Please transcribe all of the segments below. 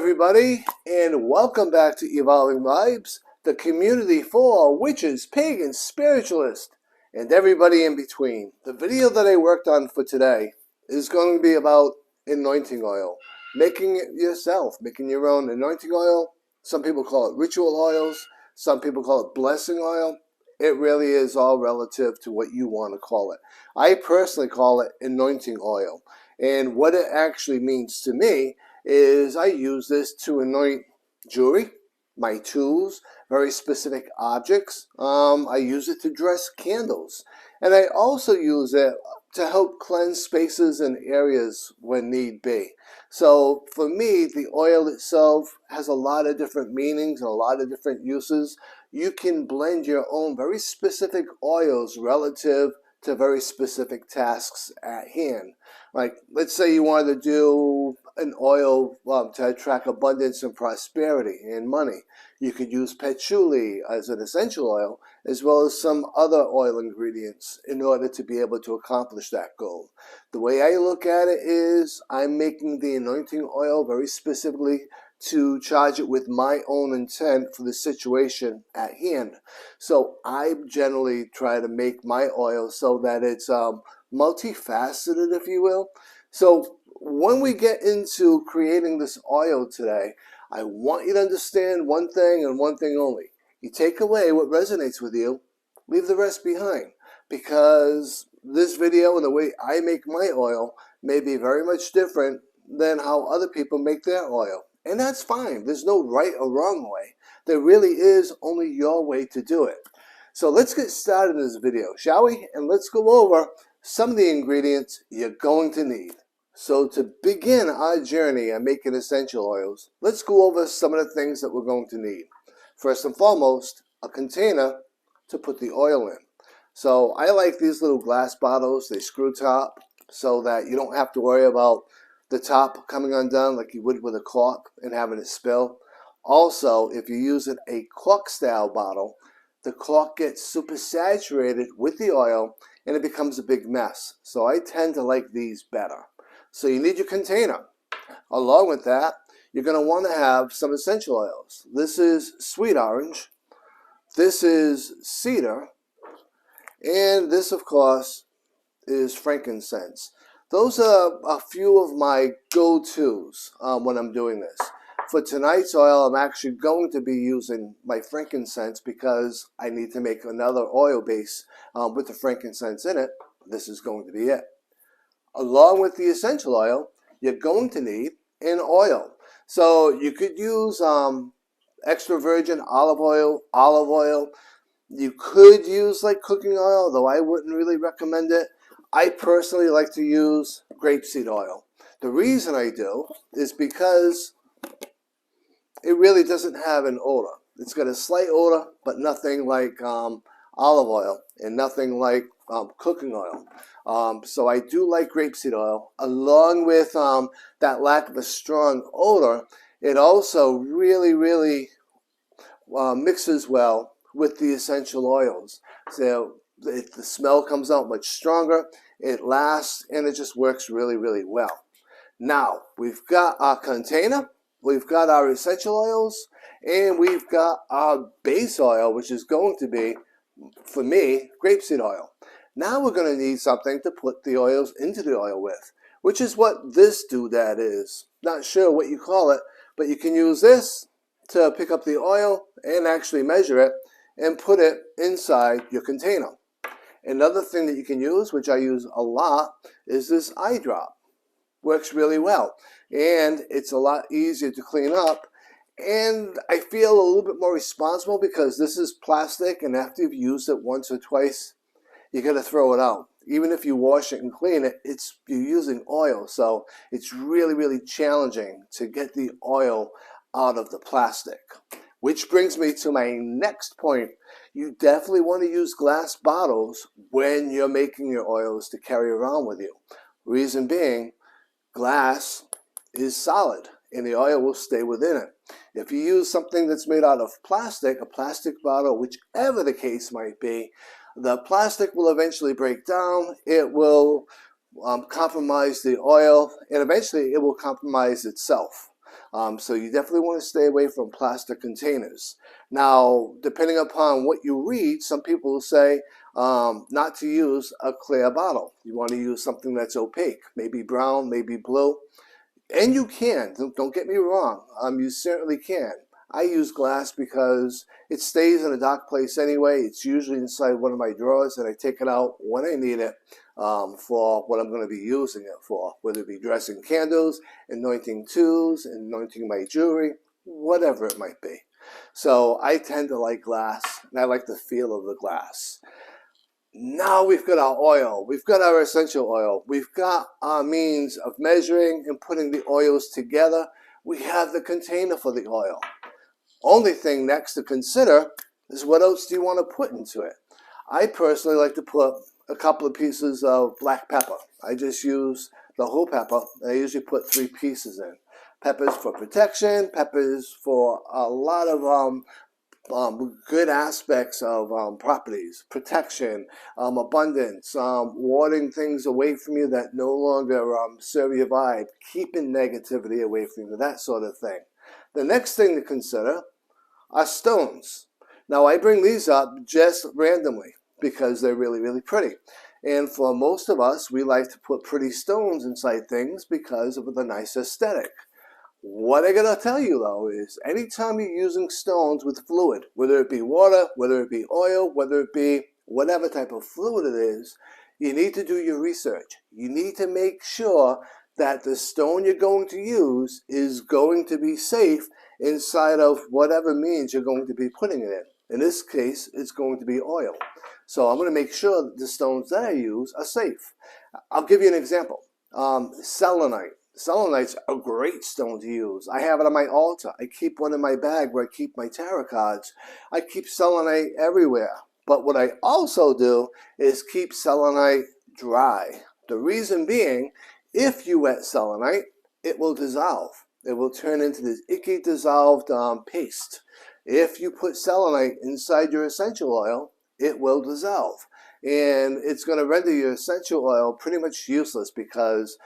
everybody, and welcome back to Evolving Vibes, the community for witches, pagans, spiritualists, and everybody in between. The video that I worked on for today is going to be about anointing oil, making it yourself, making your own anointing oil. Some people call it ritual oils, some people call it blessing oil. It really is all relative to what you want to call it. I personally call it anointing oil, and what it actually means to me is I use this to anoint jewelry, my tools, very specific objects. I use it to dress candles. And I also use it to help cleanse spaces and areas when need be. So for me, the oil itself has a lot of different meanings and a lot of different uses. You can blend your own very specific oils relative to very specific tasks at hand. Like, let's say you wanted to do an oil to attract abundance and prosperity and money. You could use patchouli as an essential oil, as well as some other oil ingredients in order to be able to accomplish that goal. The way I look at it is I'm making the anointing oil very specifically to charge it with my own intent for the situation at hand. So I generally try to make my oil so that it's multifaceted, if you will. So when we get into creating this oil today, I want you to understand one thing and one thing only. You take away what resonates with you, leave the rest behind, because this video and the way I make my oil may be very much different than how other people make their oil. And that's fine. There's no right or wrong way. There really is only your way to do it. So let's get started in this video, shall we? And let's go over some of the ingredients you're going to need. So to begin our journey on making essential oils, let's go over some of the things that we're going to need. First and foremost, a container to put the oil in. So I like these little glass bottles. They screw top so that you don't have to worry about the top coming undone like you would with a cork and having it spill. Also, if you're using a cork style bottle, the cork gets super saturated with the oil and it becomes a big mess. So I tend to like these better. So you need your container. Along with that, you're going to want to have some essential oils. This is sweet orange, this is cedar, and this, of course, is frankincense. Those are a few of my go-tos when I'm doing this. For tonight's oil, I'm actually going to be using my frankincense because I need to make another oil base with the frankincense in it. This is going to be it. Along with the essential oil, you're going to need an oil. So you could use extra virgin olive oil. You could use like cooking oil, though I wouldn't really recommend it. I personally like to use grapeseed oil. The reason I do is because it really doesn't have an odor. It's got a slight odor, but nothing like olive oil and nothing like cooking oil. So I do like grapeseed oil. Along with that lack of a strong odor, it also really mixes well with the essential oils. So the smell comes out much stronger, it lasts, and it just works really well. Now, we've got our container, we've got our essential oils, and we've got our base oil, which is going to be, for me, grapeseed oil. Now we're going to need something to put the oils into the oil with, which is what this doodad is. Not sure what you call it, but you can use this to pick up the oil and actually measure it and put it inside your container. Another thing that you can use, which I use a lot, is this eye drop. Works really well, and it's a lot easier to clean up, and I feel a little bit more responsible because this is plastic, and after you've used it once or twice, you got to throw it out. Even if you wash it and clean it, you're using oil, so it's really challenging to get the oil out of the plastic. Which brings me to my next point. You definitely want to use glass bottles when you're making your oils to carry around with you. Reason being, glass is solid and the oil will stay within it. If you use something that's made out of plastic, a plastic bottle, whichever the case might be, the plastic will eventually break down. It will compromise the oil, and eventually it will compromise itself. So you definitely want to stay away from plastic containers. Now, depending upon what you read, some people will say not to use a clear bottle. You want to use something that's opaque, maybe brown, maybe blue. And you can, don't get me wrong, you certainly can. I use glass because it stays in a dark place anyway. It's usually inside one of my drawers, and I take it out when I need it for what I'm going to be using it for, whether it be dressing candles, anointing tools, anointing my jewelry, whatever it might be. So I tend to like glass, and I like the feel of the glass. Now we've got our oil, we've got our essential oil, we've got our means of measuring and putting the oils together. We have the container for the oil. Only thing next to consider is what else do you want to put into it. I personally like to put a couple of pieces of black pepper. I just use the whole pepper. I usually put 3 pieces in. Peppers for protection, peppers for a lot of good aspects of properties, protection, abundance, warding things away from you that no longer serve your vibe, keeping negativity away from you, that sort of thing. The next thing to consider are stones. Now I bring these up just randomly because they're really, really pretty. And for most of us, we like to put pretty stones inside things because of the nice aesthetic. What I gotta tell you though is anytime you're using stones with fluid, whether it be water, whether it be oil, whether it be whatever type of fluid it is, you need to do your research. You need to make sure that the stone you're going to use is going to be safe inside of whatever means you're going to be putting it in. In this case, it's going to be oil. So I'm going to make sure that the stones that I use are safe. I'll give you an example. Selenite. Selenite's a great stone to use. I have it on my altar. I keep one in my bag where I keep my tarot cards. I keep selenite everywhere. But what I also do is keep selenite dry. The reason being, if you wet selenite, it will dissolve. It will turn into this icky dissolved paste. If you put selenite inside your essential oil, it will dissolve. And it's going to render your essential oil pretty much useless because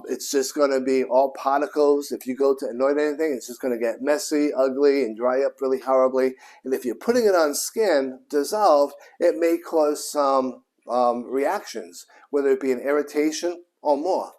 it's just going to be all particles. If you go to anoint anything, it's just going to get messy, ugly, and dry up really horribly. And if you're putting it on skin, dissolved, it may cause some reactions, whether it be an irritation or more.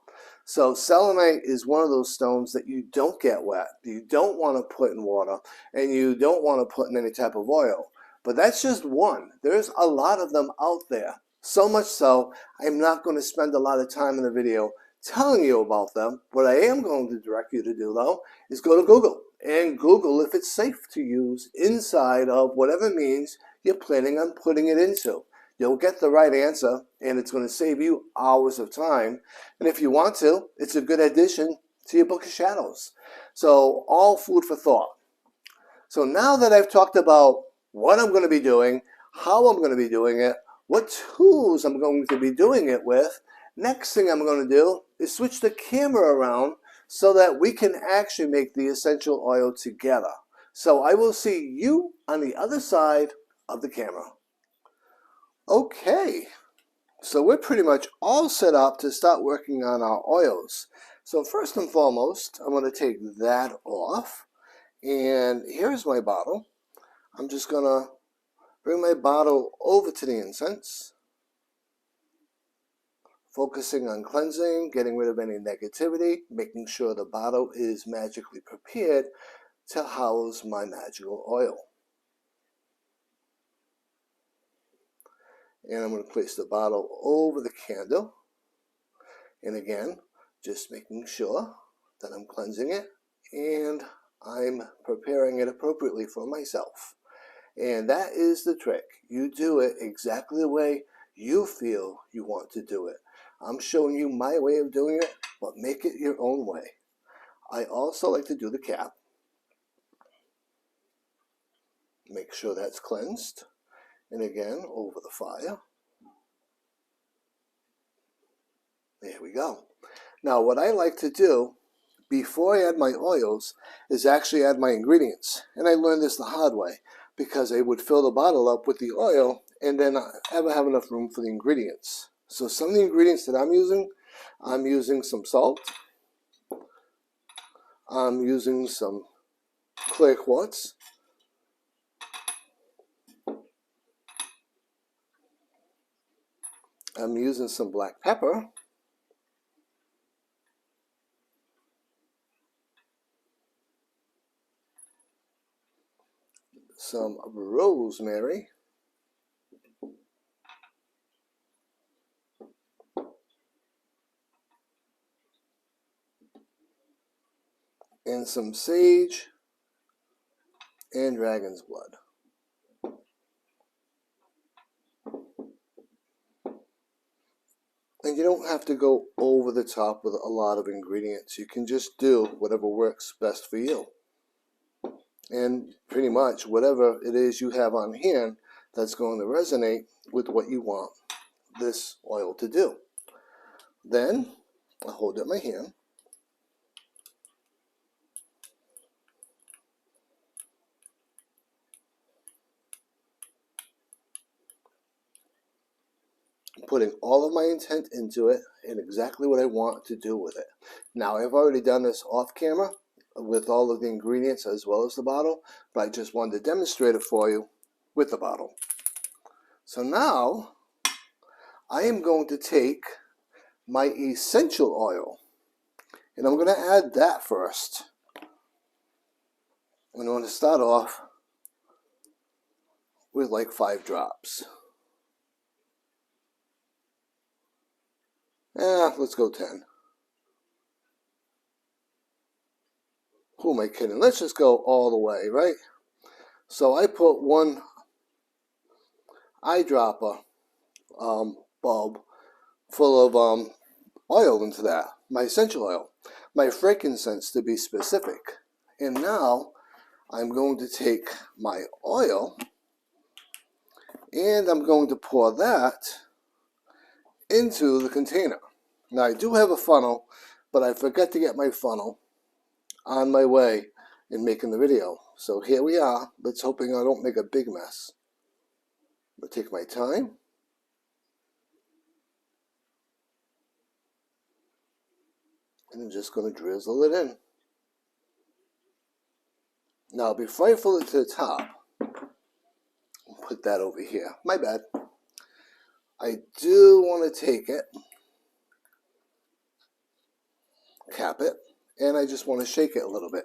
So selenite is one of those stones that you don't get wet, you don't want to put in water, and you don't want to put in any type of oil. But that's just one. There's a lot of them out there. So much so, I'm not going to spend a lot of time in the video telling you about them. What I am going to direct you to do, though, is go to Google and Google if it's safe to use inside of whatever means you're planning on putting it into. You'll get the right answer, and it's going to save you hours of time. And if you want to, it's a good addition to your Book of Shadows. So all food for thought. So now that I've talked about what I'm going to be doing, how I'm going to be doing it, what tools I'm going to be doing it with, next thing I'm going to do is switch the camera around so that we can actually make the essential oil together. So I will see you on the other side of the camera. Okay, so we're pretty much all set up to start working on our oils. So first and foremost, I'm going to take that off. And here's my bottle. I'm just going to bring my bottle over to the incense, focusing on cleansing, getting rid of any negativity, making sure the bottle is magically prepared to house my magical oil. And I'm going to place the bottle over the candle. And again, just making sure that I'm cleansing it and I'm preparing it appropriately for myself. And that is the trick. You do it exactly the way you feel you want to do it. I'm showing you my way of doing it, but make it your own way. I also like to do the cap. Make sure that's cleansed. And again, over the fire. There we go. Now, what I like to do before I add my oils is actually add my ingredients. And I learned this the hard way because I would fill the bottle up with the oil and then never have enough room for the ingredients. So some of the ingredients that I'm using some salt. I'm using some clear quartz. I'm using some black pepper. Some rosemary. And some sage and dragon's blood. And you don't have to go over the top with a lot of ingredients. You can just do whatever works best for you. And pretty much whatever it is you have on hand that's going to resonate with what you want this oil to do. Then I hold it in my hand. Putting all of my intent into it and exactly what I want to do with it. Now, I've already done this off camera with all of the ingredients as well as the bottle, but I just wanted to demonstrate it for you with the bottle. So now I am going to take my essential oil and I'm going to add that first. I'm going to start off with like 5 drops. Let's go 10. Who am I kidding? Let's just go all the way, right? So I put 1 eyedropper bulb full of oil into that, my essential oil, my frankincense to be specific. And now I'm going to take my oil and I'm going to pour that into the container. Now I do have a funnel, but I forgot to get my funnel on my way in making the video. So here we are. Let's hoping I don't make a big mess. I'll take my time. And I'm just going to drizzle it in. Now before I fill it to the top, I'll put that over here. My bad. I do want to take it, cap it, and I just want to shake it a little bit.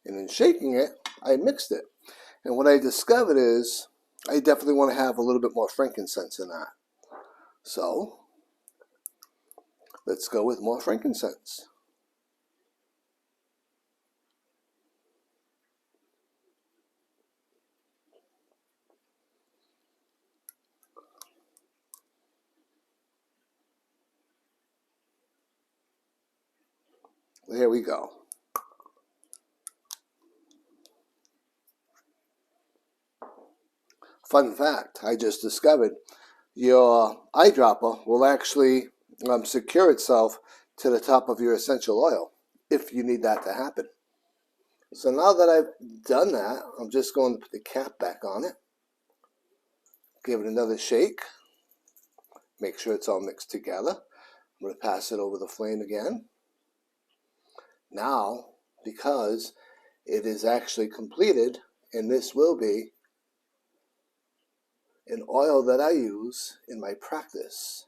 And in shaking it, I mixed it. And what I discovered is I definitely want to have a little bit more frankincense in that. So let's go with more frankincense. There we go. Fun fact, I just discovered your eyedropper will actually secure itself to the top of your essential oil if you need that to happen. So now that I've done that, I'm just going to put the cap back on it, give it another shake, make sure it's all mixed together. I'm going to pass it over the flame again. Now, because it is actually completed, and this will be an oil that I use in my practice.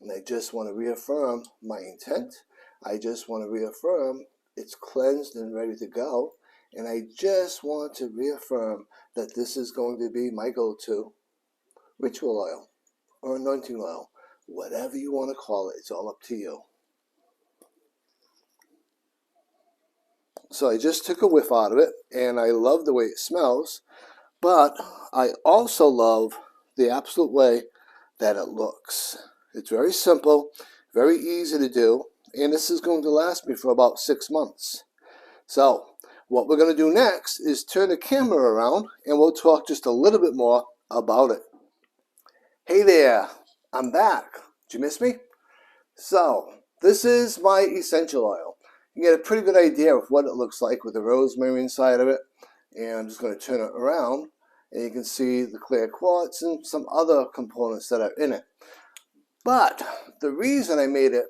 And I just want to reaffirm my intent. I just want to reaffirm it's cleansed and ready to go. And I just want to reaffirm that this is going to be my go-to ritual oil or anointing oil. Whatever you want to call it, it's all up to you. So I just took a whiff out of it, and I love the way it smells, but I also love the absolute way that it looks. It's very simple, very easy to do, and this is going to last me for about 6 months. So what we're going to do next is turn the camera around, and we'll talk just a little bit more about it. Hey there, I'm back. Did you miss me? So this is my essential oil. you get a pretty good idea of what it looks like with the rosemary inside of it. And I'm just going to turn it around, and you can see the clear quartz and some other components that are in it. But the reason I made it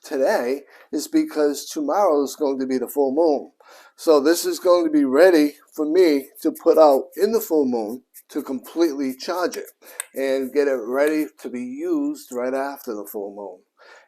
today is because tomorrow is going to be the full moon. So this is going to be ready for me to put out in the full moon to completely charge it and get it ready to be used right after the full moon.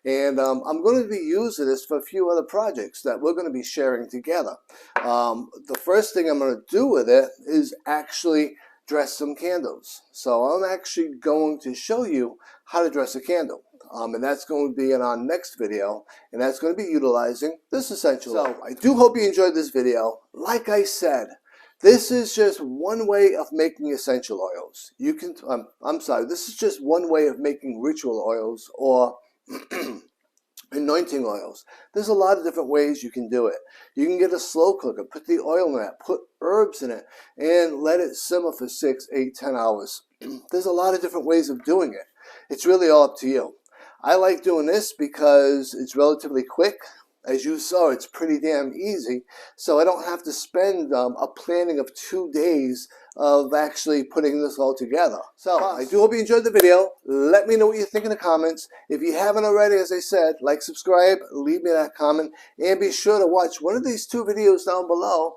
And I'm going to be using this for a few other projects that we're going to be sharing together. The first thing I'm going to do with it is actually dress some candles. So I'm actually going to show you how to dress a candle. And that's going to be in our next video, and that's going to be utilizing this essential oil. So I do hope you enjoyed this video. Like I said, this is just one way of making essential oils. You can, this is just one way of making ritual oils or anointing oils. There's a lot of different ways you can do it. You can get a slow cooker, put the oil in it, put herbs in it, and let it simmer for 6, 8, 10 hours. There's a lot of different ways of doing it. It's really all up to you. I like doing this because it's relatively quick. As you saw, it's pretty damn easy, so I don't have to spend a planning of 2 days of actually putting this all together. So I do hope you enjoyed the video. Let me know what you think in the comments. If you haven't already, as I said, like, subscribe, leave me that comment, and be sure to watch one of these 2 videos down below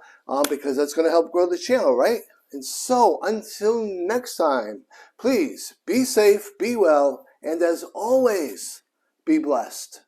because that's going to help grow the channel, right? And so until next time, please be safe, be well, and as always, be blessed.